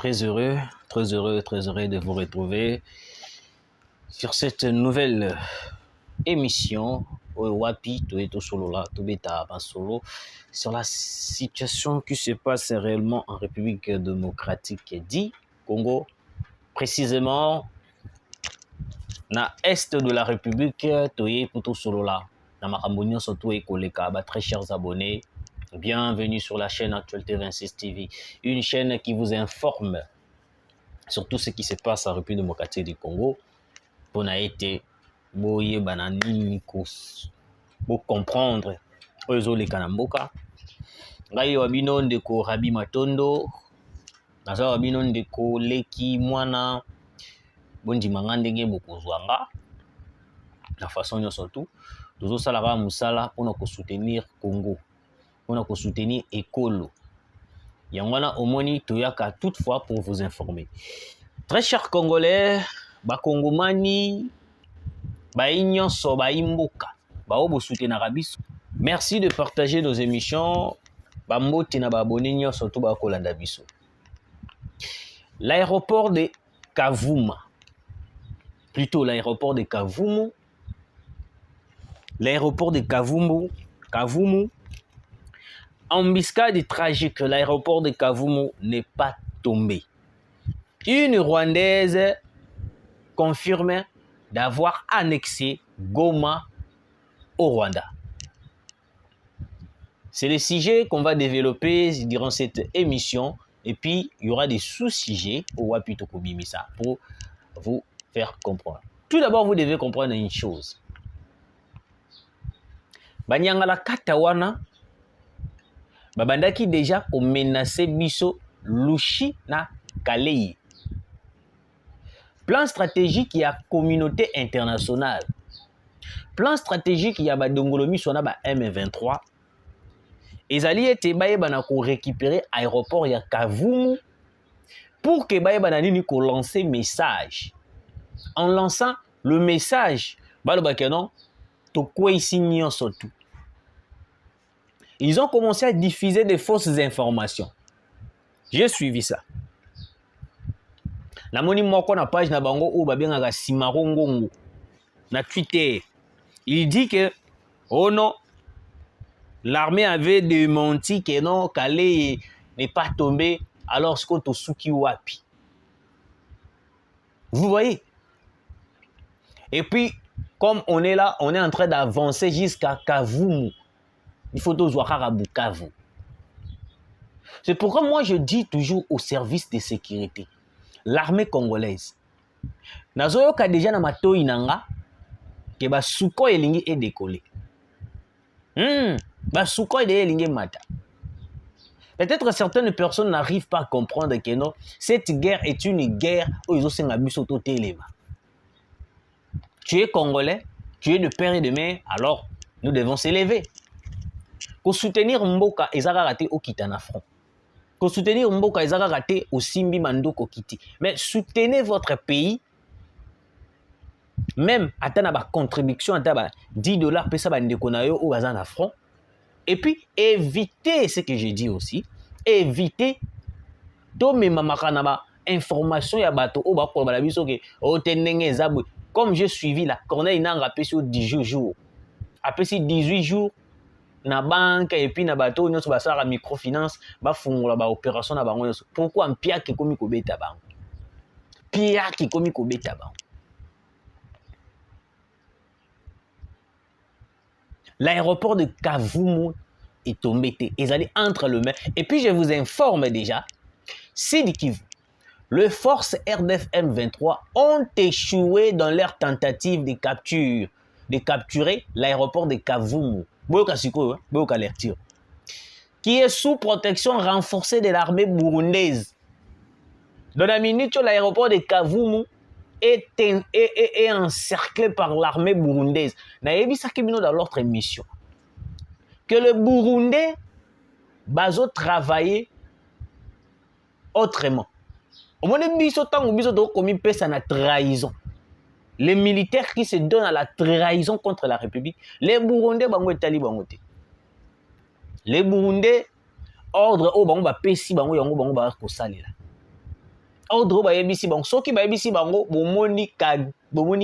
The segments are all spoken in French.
très heureux de vous retrouver sur cette nouvelle émission Wapi Toeto Solola Tobeta Solo sur la situation qui se passe réellement en République démocratique du Congo, précisément na est de la République Toye Poto Solola. Na Makambounion surtout et Koleka, très chers abonnés. Bienvenue sur la chaîne Actualité 26 TV, une chaîne qui vous informe sur tout ce qui se passe en République démocratique du Congo. On a été boye banani pour comprendre ozo le kanamboka. Ngai wabino ndeko Rabi Matondo, naza wabino ndeko Leki Mwana bondi mangandenge bokozwanga la façon yo surtout tozo sala musala pour ko soutenir Congo, pour ko soutenir Ekolo. Yangwana omoni toyaka toutefois pour vous informer. Très chers Congolais, ba Kongomani, ba inyonso ba imboka, ba obo soutenaka biso. Merci de partager nos émissions. Ba mbote na ba abonné nyonso to ba kolanda biso. L'aéroport de Kavuma, plutôt l'aéroport de Kavumu, Kavumu, embuscade tragique, l'aéroport de Kavumu n'est pas tombé. Une Rwandaise confirme d'avoir annexé Goma au Rwanda. C'est le sujet qu'on va développer durant cette émission. Et puis, il y aura des sous-sujets au Wapito Kobimisa pour vous faire comprendre. Tout d'abord, vous devez comprendre une chose. Banyangala Katawana, babandaki déjà au menacé biso Lushi na Kalei. Plan stratégique, il y a communauté internationale. Plan stratégique, il y a Badongolomi Sona ba M23. Ils allaient être récupérer l'aéroport ya Kavumu pour que Bayebanani ko lancer message. En lançant le message, ils ont commencé à diffuser des fausses informations. J'ai suivi ça. La moni moko na page na bango ou babengaka Simarongongo na Twitter. Il dit que oh non, l'armée avait démenti que non, Calais n'est pas tombé alors que Tosuki Wapi. Vous voyez? Et puis, comme on est là, on est en train d'avancer jusqu'à Kavumu. Il faut tous voir à Bukavu. C'est pourquoi moi je dis toujours au service de sécurité, l'armée congolaise. Nazoyo ka déjà na mato inanga que ba suko elingi est décollé. Ba suko elingi mata. Peut-être certaines personnes n'arrivent pas à comprendre que non, cette guerre est une guerre où ils ont senga biso to telema. Tu es congolais, tu es de père et de mère, alors nous devons s'élever. Pour soutenir Mboka, ils ont raté au Kitana front. Pour soutenir Mboka, ils ont raté au Simbi Mandoko Kiti. Mais soutenez votre pays, même à ta contribution, à ta $10, pesa bandekonayo au bazan front. Et puis, évitez ce que j'ai dit aussi, évitez de me mamakanaba information ya bato au bako balabiso ke o tenenge zabwe. Comme j'ai suivi la Corneille Nanga appelé sur 18 jours. Après 18 jours, na banque et puis na bateau, nous sommes à microfinance, ba fungola ba opération na bango. Pourquoi un pia qui komi ko beta bango? Pia qui komi ko beta bango. L'aéroport de Kavumu est tombé, ils allaient entre le main. Et puis je vous informe déjà, Sidi Kivu, les forces RDF M23 ont échoué dans leur tentative de capturer l'aéroport de Kavumu, qui est sous protection renforcée de l'armée burundaise. Dans la minute où l'aéroport de Kavumu est encerclé par l'armée burundaise, dans l'autre mission, que le Burundais va travailler autrement. Au moins, trahison. Les militaires qui se donnent à la trahison contre la République, les Burundais, les Burundais, ordre au bango ba pesi bango yango bango ba ko salela. ordre bayebisi bango soki bayebisi bango bomoni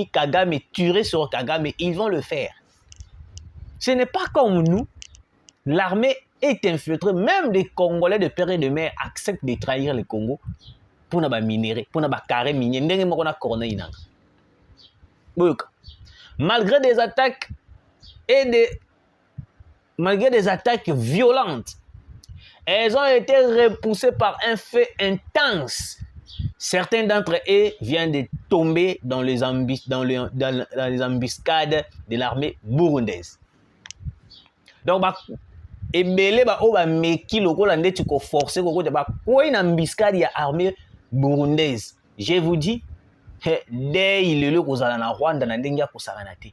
Kagame tiré sur Kagame, ils vont le faire. Ce n'est pas comme nous. L'armée est infiltrée, même des Congolais de père et de mère acceptent de trahir le Congo pour ne minerai, pour ne carré minier. Malgré des attaques malgré des attaques violentes, elles ont été repoussées par un fait intense. Certains d'entre eux viennent de tomber dans les embuscades de l'armée burundaise. Donc, ebele ba o ba meki lokola ndeti ko forcer ko ba ko ina embuscade ya armée burundaise. Je vous dis, dès il est le kozala na Rwanda na ndenge ya kosala te.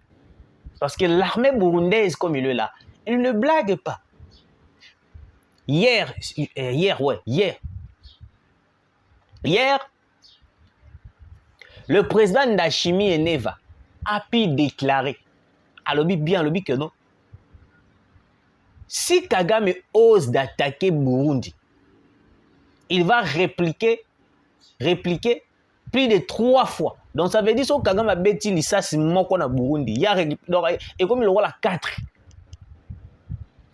Parce que l'armée burundaise comme il est là, il ne blague pas. Hier, le président Ndashimi Eneva a pu déclarer, alobi que non, si Kagame ose d'attaquer Burundi, il va répliquer plus de 3 fois. Donc ça veut dire que Kagame a bêti l'issasi moko na Burundi. Et comme il aura la 4.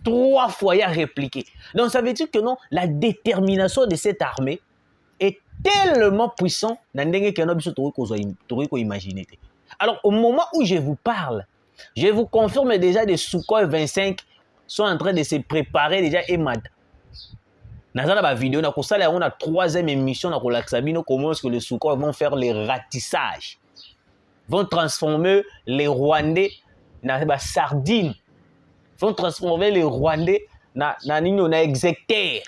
3 fois il a répliqué. Donc ça veut dire que non, la détermination de cette armée est tellement puissante. Alors au moment où je vous parle, je vous confirme déjà des Sukhoi 25 sont en train de se préparer déjà EMAD. Dans la vidéo, on a 3e émission dans comment est-ce que les Sukhoi vont faire les ratissages, vont transformer les Rwandais dans sardines, vont transformer les Rwandais dans exécuteurs.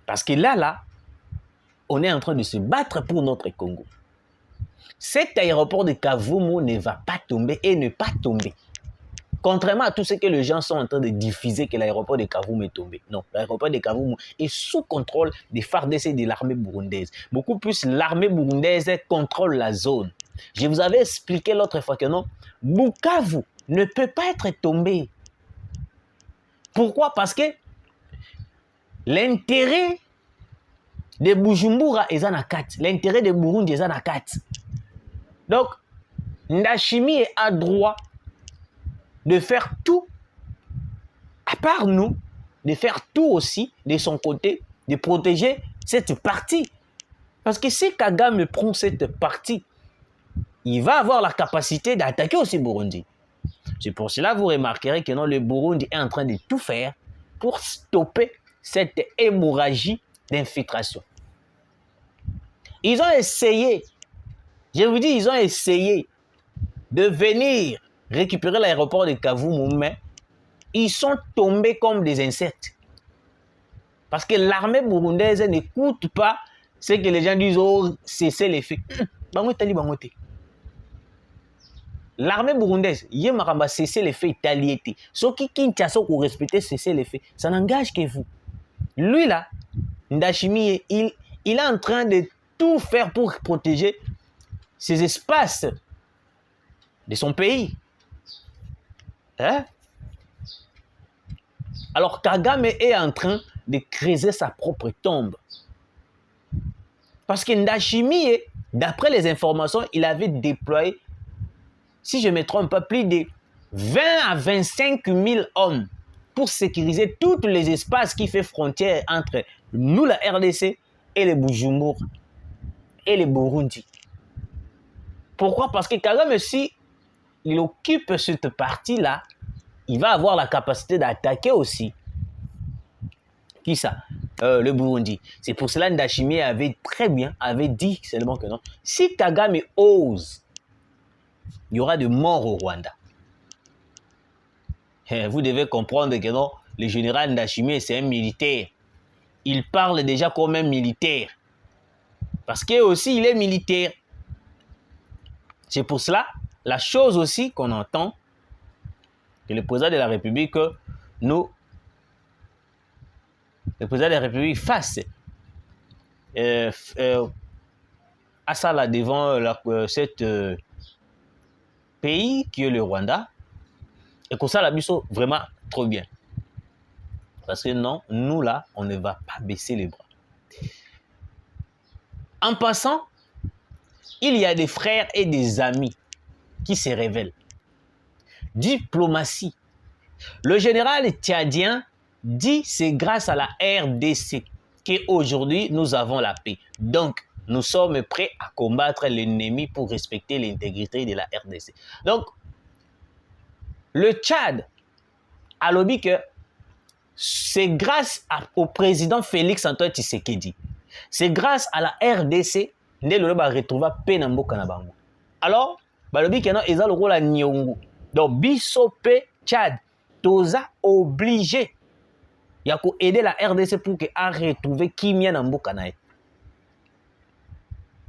Parce que là, on est en train de se battre pour notre Congo. Cet aéroport de Kavumu ne va pas tomber et ne pas tomber. Contrairement à tout ce que les gens sont en train de diffuser que l'aéroport de Kavumu est tombé. Non, l'aéroport de Kavumu est sous contrôle des FARDC et de l'armée burundaise. Beaucoup plus, l'armée burundaise contrôle la zone. Je vous avais expliqué l'autre fois que non, Bukavu ne peut pas être tombé. Pourquoi? Parce que l'intérêt de Bujumbura est en akat. L'intérêt de Burundi est en akat. Donc, Ndashimi est à droit de faire tout, à part nous, de faire tout aussi de son côté, de protéger cette partie. Parce que si Kagame prend cette partie, il va avoir la capacité d'attaquer aussi Burundi. C'est pour cela que vous remarquerez que non, le Burundi est en train de tout faire pour stopper cette hémorragie d'infiltration. Ils ont essayé, je vous dis, ils ont essayé de venir récupérer l'aéroport de Kavumu, mais ils sont tombés comme des insectes. Parce que l'armée burundaise n'écoute pas ce que les gens disent, oh, cessez les faits. L'armée burundaise, Yemaramba cessez les faits italiétés. Ce qui Kinshasa pour respecter cessez les faits, ça n'engage que vous. Lui là, Ndashimi, il est en train de tout faire pour protéger ces espaces de son pays. Hein? Alors Kagame est en train de creuser sa propre tombe. Parce que Ndashimi, d'après les informations, il avait déployé, si je ne me trompe pas, plus de 20 à 25 000 hommes pour sécuriser tous les espaces qui font frontière entre nous, la RDC, et les Bujumbura, et les Burundi. Pourquoi? Parce que Kagame, si il occupe cette partie-là, il va avoir la capacité d'attaquer aussi. Qui ça? Le Burundi. C'est pour cela que Ndashimi avait dit seulement que non. Si Kagame ose, il y aura de morts au Rwanda. Vous devez comprendre que non, le général Ndashimi, c'est un militaire. Il parle déjà comme un militaire. Parce que aussi, il est militaire. C'est pour cela, la chose aussi qu'on entend, que le président de la République, le président de la République fasse à ça là devant cette pays qui est le Rwanda, et que ça la mission vraiment trop bien. Parce que non, nous là, on ne va pas baisser les bras. En passant, il y a des frères et des amis qui se révèlent. Diplomatie. Le général tchadien dit c'est grâce à la RDC qu'aujourd'hui nous avons la paix. Donc, nous sommes prêts à combattre l'ennemi pour respecter l'intégrité de la RDC. Donc, le Tchad a lobby que c'est grâce au président Félix Antoine Tshisekedi. C'est grâce à la RDC que le va retrouver paix dans mboka na bango. Alors, balobi que non, ils ont le rôle à Nyongo. Donc, biso pe Tchad, toza obligé. Il y a aider la RDC pour qu'elle retrouve Kimia dans mboka na.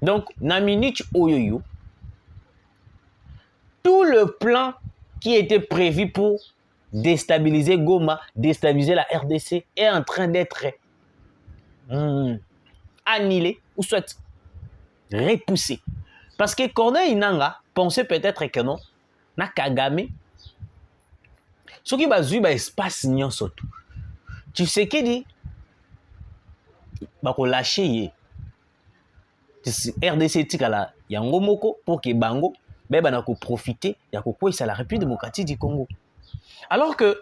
Donc, na minute oyoyo, tout le plan qui était prévu pour déstabiliser Goma, déstabiliser la RDC est en train d'être annulé ou soit repoussé. Parce que Corneille Nanga pensait peut-être que non, na Kagame, ce qui va jouer espace nyon surtout. Tu sais qui dit, bah qu'on lâcher RDC tikala yango moko pour que bango ben na ko profiter ya ko kwesa la République démocratique du Congo. Alors que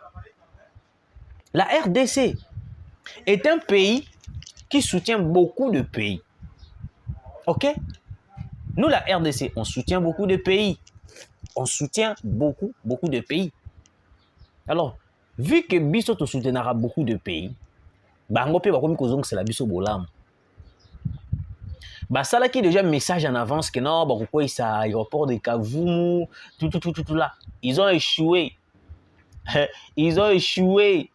la RDC est un pays qui soutient beaucoup de pays. OK? Nous, la RDC, on soutient beaucoup de pays. On soutient beaucoup de pays. Alors, vu que biso to soutenara beaucoup de pays, bango pe bakomi kozong c'est la biso bolam. Bah ça là qui est déjà un message en avance que non, bah pourquoi ça aéroport de Kavumu, tout là. Ils ont échoué. Ils ont échoué.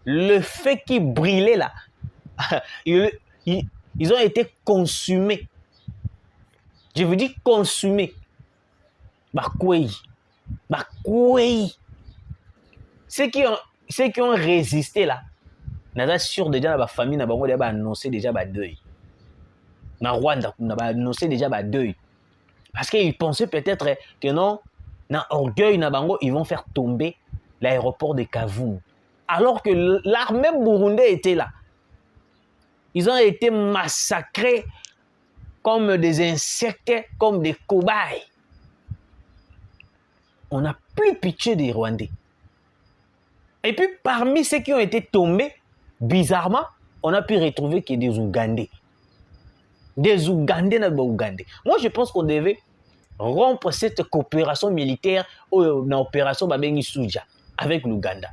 Le fait qu'ils brillaient là, ils ont été consumés. Je veux dire consumés. Bah quoi? Ceux qui ont résisté là, n'a sûr déjà la famille n'a pas annoncé déjà ba deuil. Na Rwanda n'a pas annoncé déjà ba deuil. Parce qu'ils pensaient peut-être que non, na orgueil na bango ils vont faire tomber l'aéroport de Kavumu. Alors que l'armée burundaise était là. Ils ont été massacrés comme des insectes, comme des cobayes. On n'a plus pitié des Rwandais. Et puis, parmi ceux qui ont été tombés, bizarrement, on a pu retrouver que des Ougandais. Des Ougandais dans Ougandais. Moi, je pense qu'on devait rompre cette coopération militaire dans l'opération Babengi Souja avec l'Ouganda.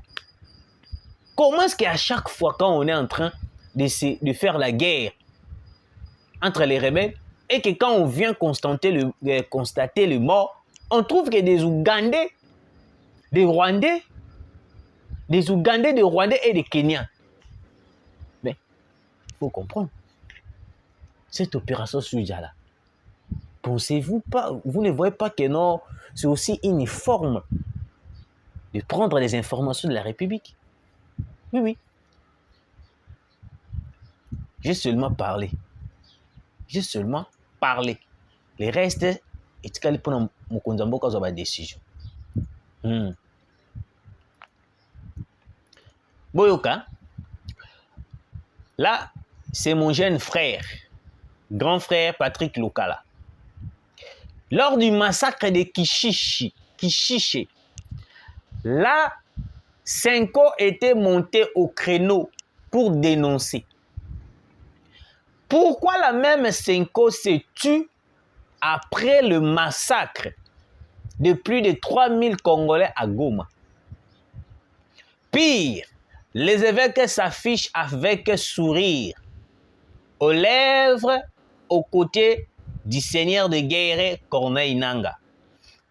Comment est-ce qu'à chaque fois quand on est en train de faire la guerre entre les rebelles et que quand on vient constater le mort, on trouve que des Ougandais, des Rwandais, des Ougandais, des Rwandais et des Kenyans. Mais il faut comprendre. Cette opération Souja là, pensez-vous pas, vous ne voyez pas que non, c'est aussi une forme de prendre les informations de la République. Oui. J'ai seulement parlé. Les restes, et tu as pour mon condamné quand on a décision. Boyoka, là, c'est mon jeune frère, grand frère Patrick Lokala. Lors du massacre de Kishiché, là, Senko était monté au créneau pour dénoncer. Pourquoi la même Senko se tue après le massacre de plus de 3000 Congolais à Goma? Pire, les évêques s'affichent avec sourire aux lèvres aux côtés du seigneur de guerre Corneille Nanga,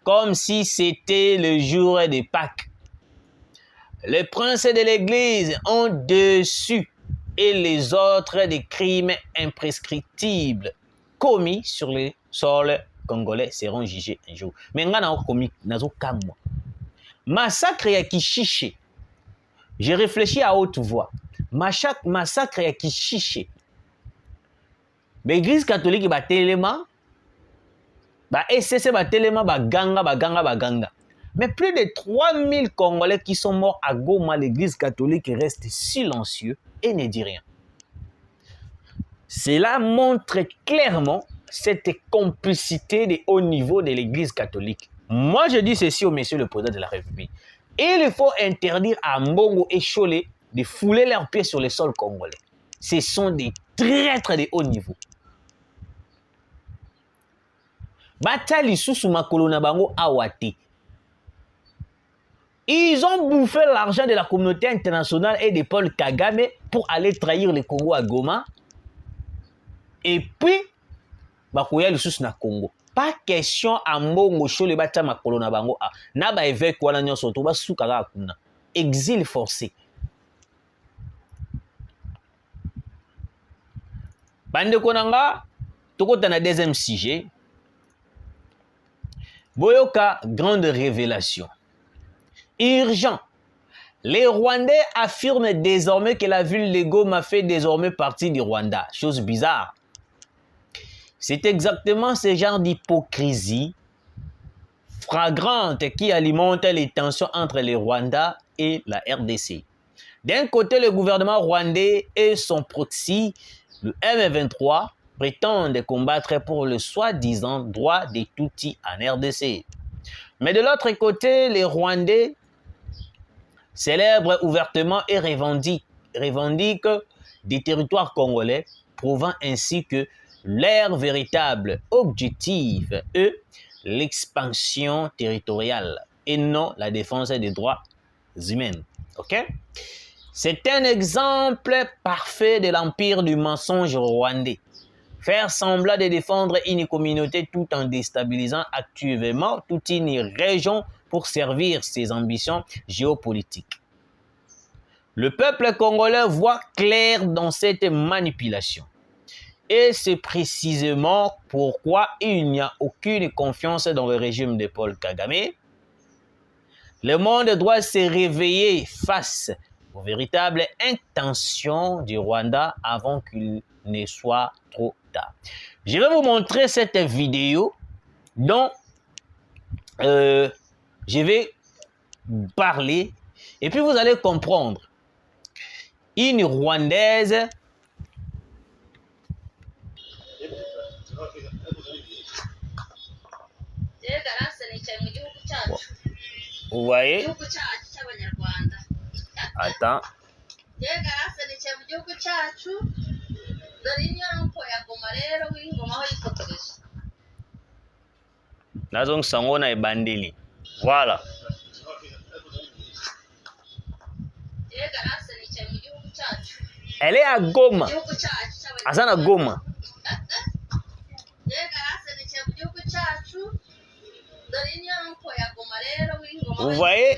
comme si c'était le jour de Pâques. Les princes de l'Église ont dessus et les autres des crimes imprescriptibles commis sur le sol congolais seront jugés un jour. Mais nga na commis nazo kamwa. Massacre ya Kishiché. J'ai réfléchi à haute voix. Massacre ya Kishiché. L'église catholique ba telema ba SSC ba telema ba ganga. Mais plus de 3000 Congolais qui sont morts à Goma, l'église catholique reste silencieux et ne dit rien. Cela montre clairement cette complicité de haut niveau de l'église catholique. Moi, je dis ceci au monsieur le président de la République. Il faut interdire à Mbongo et Cholé de fouler leurs pieds sur le sol congolais. Ce sont des traîtres de haut niveau. Batali Soussou Makolo na bango awate. Ils ont bouffé l'argent de la communauté internationale et de Paul Kagame pour aller trahir le Congo à Goma. Et puis, bakoya lisusu na Congo. Pas question à Mbongo Cholé bata makolo na bango a. Na ba évêque wana nyonso to ba suka ka kuna. Exil forcé. Bande konanga, tokota na deuxième sujet. Boyoka, grande révélation. Urgent. Les Rwandais affirment désormais que la ville de Goma fait désormais partie du Rwanda. Chose bizarre. C'est exactement ce genre d'hypocrisie flagrante qui alimente les tensions entre les Rwandais et la RDC. D'un côté, le gouvernement rwandais et son proxy, le M23, prétendent combattre pour le soi-disant droit des Tutsis en RDC. Mais de l'autre côté, les Rwandais célèbrent ouvertement et revendiquent des territoires congolais, prouvant ainsi que leur véritable objectif est l'expansion territoriale et non la défense des droits humains. Okay? C'est un exemple parfait de l'empire du mensonge rwandais. Faire semblant de défendre une communauté tout en déstabilisant activement toute une région pour servir ses ambitions géopolitiques. Le peuple congolais voit clair dans cette manipulation. Et c'est précisément pourquoi il n'y a aucune confiance dans le régime de Paul Kagame. Le monde doit se réveiller face aux véritables intentions du Rwanda avant qu'il ne soit trop tard. Je vais vous montrer cette vidéo dont je vais parler et puis vous allez comprendre. Une Rwandaise vous voyez? Attends. Nazong sango na ebandeli. Voilà. Elle est à Goma. Azana Goma. Vous voyez?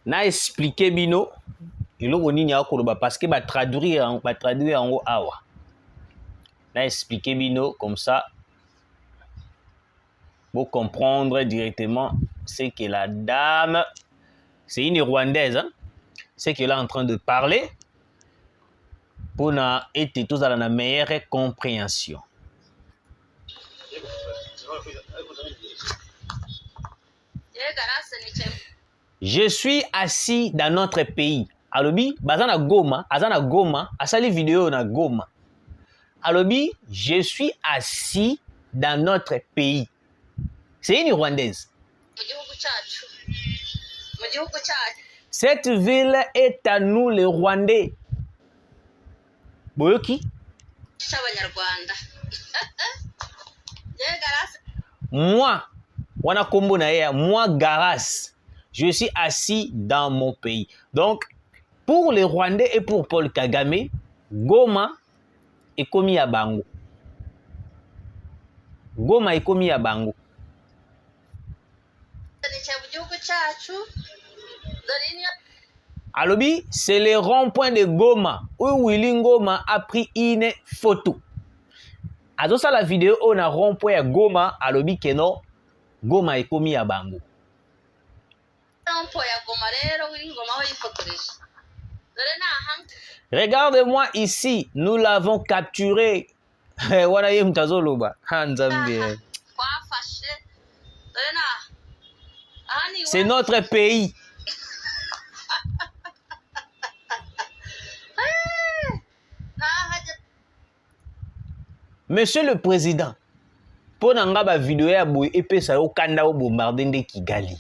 Na expliqué bino iloko nini akoloba parce que ba traduire en haut awa. Na expliqué bino comme ça pour comprendre directement ce que la dame, c'est une Rwandaise, hein, ce qu'elle est en train de parler pour être tous dans la meilleure compréhension. Je suis assis dans notre pays. Alobi, bazana Goma, azana Goma, asali vidéo na Goma. Alobi, je suis assis dans notre pays. C'est une Rwandaise. Cette ville est à nous les Rwandais. Boyoki? Moi, Wanakombo Naea, moi Garas, je suis assis dans mon pays. Donc, pour les Rwandais et pour Paul Kagame, Goma est commis à Bango. Goma est commis à Bango. Alobi, c'est le rond-point de Goma où Willy Goma a pris une photo. A ça la vidéo on a rond-point à Goma, Alobi Keno, Goma est commis à Bango. Regarde-moi ici, nous l'avons capturé. C'est notre pays. Monsieur le Président, pour la vidéo bombarder Kigali.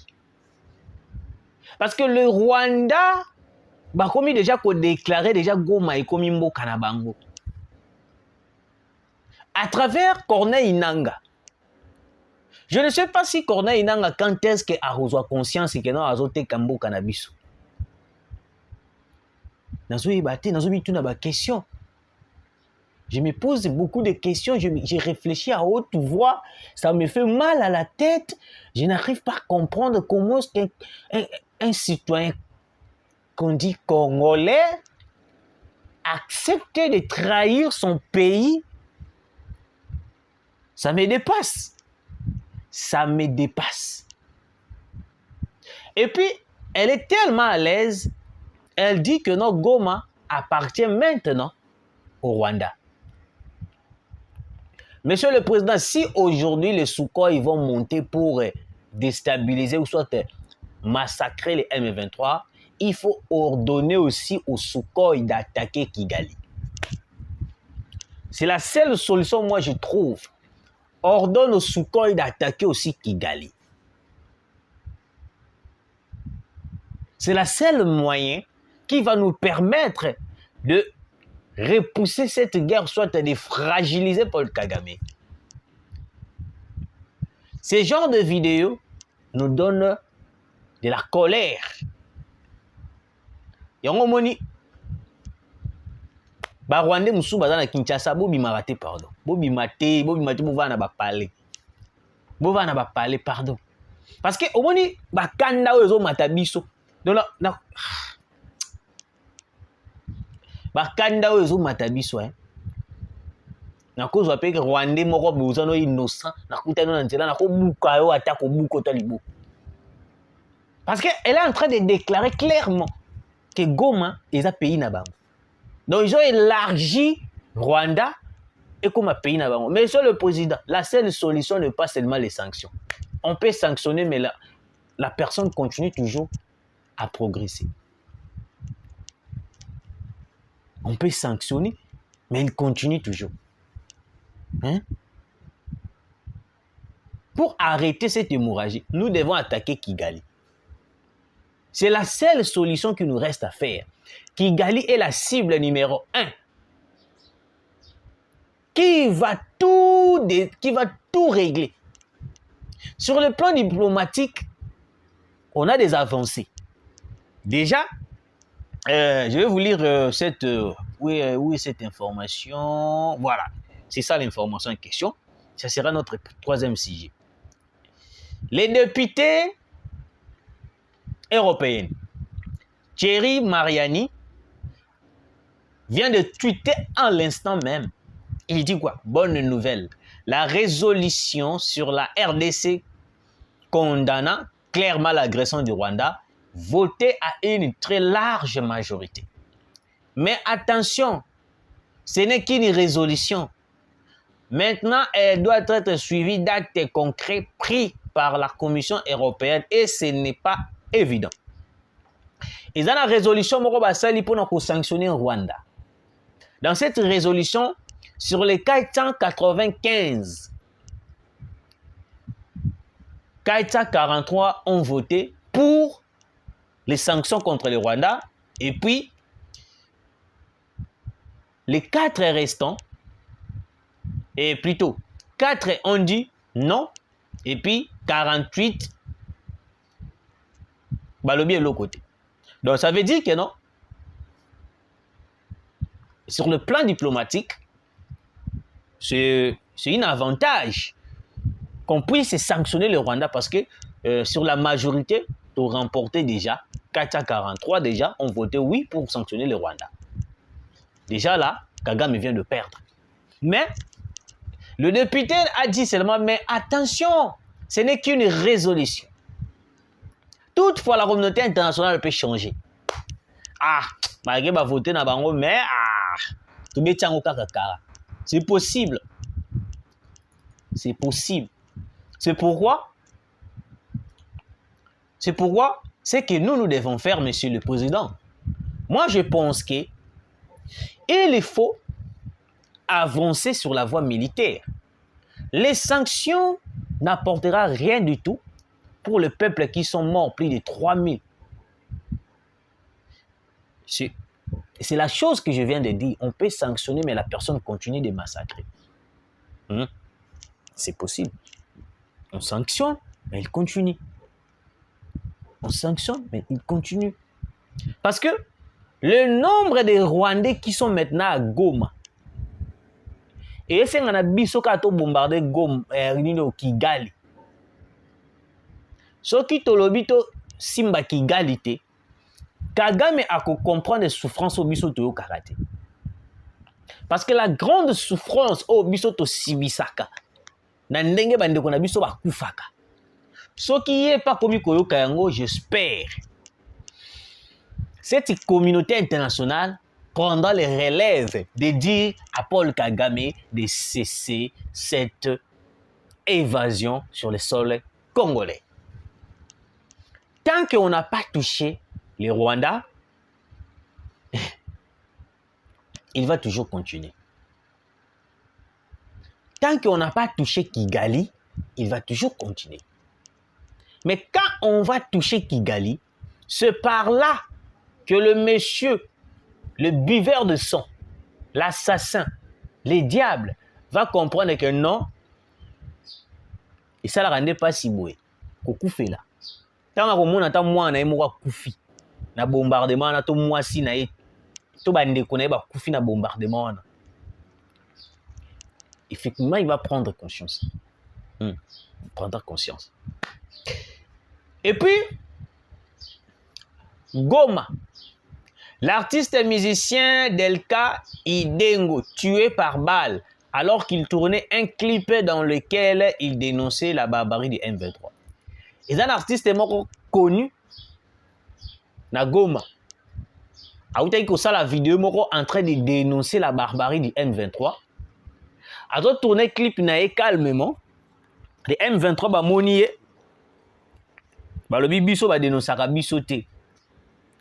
Parce que le Rwanda, comme déjà déclaré déjà Goma et comme Imbo Kanabango. À travers Corneille Inanga. Je ne sais pas si Corneille Inanga, quand est-ce qu'il a reçu conscience que non, azote Kambo Cannabis. Question. Je me pose beaucoup de questions, j'ai réfléchi à haute voix, ça me fait mal à la tête. Je n'arrive pas à comprendre comment un citoyen qu'on dit congolais accepte de trahir son pays. Ça me dépasse. Ça me dépasse. Et puis, elle est tellement à l'aise, elle dit que notre Goma appartient maintenant au Rwanda. Monsieur le Président, si aujourd'hui les Sukhoi ils vont monter pour déstabiliser ou soit massacrer les M23, il faut ordonner aussi aux Sukhoi d'attaquer Kigali. C'est la seule solution, moi, je trouve. Ordonne aux Sukhoi d'attaquer aussi Kigali. C'est la seule moyen qui va nous permettre de repousser cette guerre, soit de fragiliser Paul Kagame. Ce genre de vidéos nous donne de la colère. Yango moni ba Rwandais musu bazana Kinshasa bobi marate pardon. Bobi mate bovana ba parler. Bovana ba parler pardon. Parce que au moni ba kanda ozo matabiso. Donc na bakanda oyo matabiso na cause pe que Rwandais moko bozano innocent na kutano na nzela na ko buka yo atako buko talibo. Parce que elle est en train de déclarer clairement que Goma est un pays na bango. Donc ils ont élargi Rwanda et comme un pays na bango. Mais sur le président, la seule solution n'est pas seulement les sanctions. On peut sanctionner mais la personne continue toujours à progresser. On peut sanctionner, mais il continue toujours. Hein? Pour arrêter cette hémorragie, nous devons attaquer Kigali. C'est la seule solution qui nous reste à faire. Kigali est la cible numéro 1. Qui va tout régler. Sur le plan diplomatique, on a des avancées. Déjà, je vais vous lire où est cette information. Voilà, c'est ça l'information en question. Ça sera notre troisième sujet. Les députés européens, Thierry Mariani, vient de tweeter en l'instant même. Il dit quoi? Bonne nouvelle. La résolution sur la RDC condamnant clairement l'agression du Rwanda voté à une très large majorité. Mais attention, ce n'est qu'une résolution. Maintenant, elle doit être suivie d'actes concrets pris par la Commission européenne et ce n'est pas évident. Et dans la résolution, pour sanctionner le Rwanda. Dans cette résolution, sur les 495, 443 ont voté pour les sanctions contre le Rwanda, et puis les 4 restants, et plutôt 4 ont dit non, et puis 48 balobi de l'autre côté. Donc ça veut dire que non, sur le plan diplomatique, c'est un avantage qu'on puisse sanctionner le Rwanda parce que sur la majorité, ont remporté déjà 443 déjà ont voté oui pour sanctionner le Rwanda. Déjà là, Kagame vient de perdre. Mais le député a dit seulement, mais attention, ce n'est qu'une résolution. toutefois la communauté internationale peut changer. Ah, malgré va voter na bango, mais tout met tiango kakakara. C'est possible. C'est possible. C'est pourquoi c'est que nous devons faire, Monsieur le Président. Moi, je pense qu'il faut avancer sur la voie militaire. Les sanctions n'apporteront rien du tout pour le peuple qui sont morts, plus de 3000. C'est la chose que je viens de dire. On peut sanctionner, mais la personne continue de massacrer. C'est possible. On sanctionne, mais il continue. On sanctionne, mais il continue. Parce que le nombre de Rwandais qui sont maintenant à Goma, et c'est un abisso qui a bombardé Goma, Kigali. Ce qui te l'obito Simba Kigali, Kagame a comprendre les souffrances au biso to karaté. Parce que la grande souffrance au biso to sibisaka, na ndenge bande ko na biso ba kufaka. Ce qui est pas comme koyoka yango, j'espère. Cette communauté internationale prendra les relèves de dire à Paul Kagame de cesser cette évasion sur le sol congolais. Tant qu'on n'a pas touché les Rwandais, il va toujours continuer. Tant qu'on n'a pas touché Kigali, il va toujours continuer. Mais quand on va toucher Kigali, c'est par là que le monsieur, le buveur de sang, l'assassin, les diables, va comprendre que non, et ça ne la rendait pas si beau. Koku fait là. Tant qu'on a moi na emoka kufi na bombardement na to moi si na to bande ko na ba kufi na bombardement na. Effectivement, il va prendre conscience. Il prendra conscience. Et puis Goma, l'artiste et musicien Delka Idengo, tué par balle alors qu'il tournait un clip dans lequel il dénonçait la barbarie du M23. Et un artiste connu na Goma. Aoutaï ko ça la vidéo moko en train de dénoncer la barbarie du M23. A d'autres tourner clip naé calmement. Le M23 ba monié. Ba lobi biso ba dénoncer ka biso te.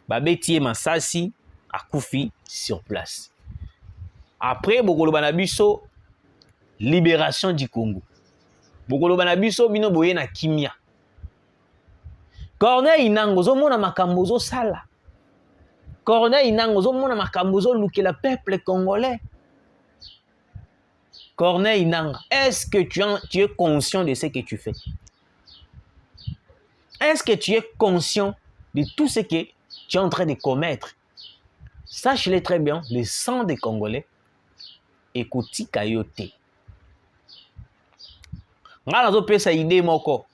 Ba betie masasi a Koufi sur place. Après bokolo bana biso libération du Congo. Bokolo bana biso bino boye na kimia. Corneille Nango zomona makambo zo sala. Corneille Nango zomona makambo zo lukela peuple congolais. Corneille Nanga, est-ce que tu es conscient de ce que tu fais? Est-ce que tu es conscient de tout ce que tu es en train de commettre? Sache-le très bien, le sang des Congolais est koti kayote. Nga nazo pesa idée moko.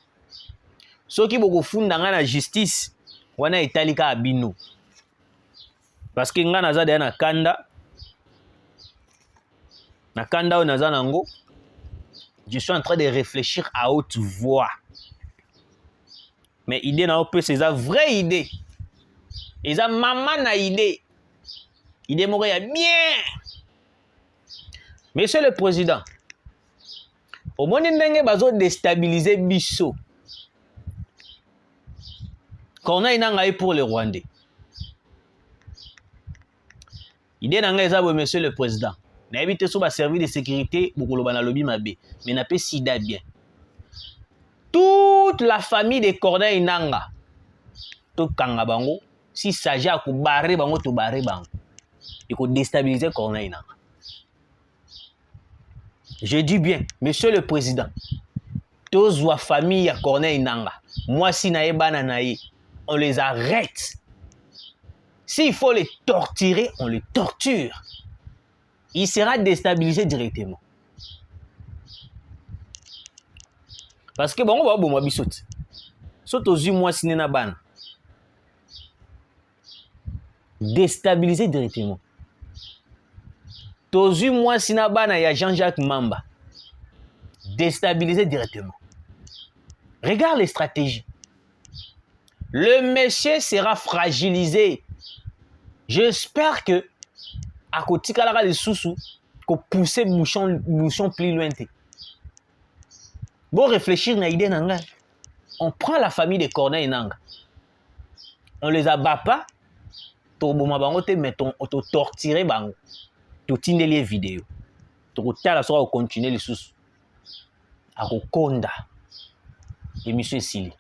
Soki boko funda nga na justice, wana italika abino. Parce que nga naza de na kanda. Na kanda o naza nango. Je suis en train de réfléchir à haute voix. Mais idée na opé c'est ça vraie idée. Et ça maman na idée. Idée moko ya bien. Monsieur le Président, au moins ndenge bazo déstabiliser biso. Qu'on a une pour les Rwandais. Idée nanga eza Monsieur le Président. Na évité sur ba service de sécurité bokolo bana lobi mabe, mais na pe sida bien. Toute la famille de Corneille Nanga to kanga bango, si s'agit à barrer bango to barrer bango. Il faut déstabiliser Corneille Nanga. Je dis bien, Monsieur le Président, tous la famille à Corneille Nanga, moi si nae bana nae, on les arrête. S'il faut les torturer, on les torture. Il sera déstabilisé directement. Parce que bon, on va bon bisot. Saute aux yeux moi si na bana. Déstabilisé directement. Tozu moi si na bana ya Jean-Jacques Mamba. Déstabilisé directement. Regarde les stratégies. le monsieur sera fragilisé. J'espère que à côté de sous qu'on pousse bouchon plus loin. Bon réfléchir na idée nanga. On prend la famille de Corneille Nanga. On les abat pas. Toboma bango te mettons auto torturer bango. To tinde les vidéos. To tala so continuer les sous. À konda. Émission Sili.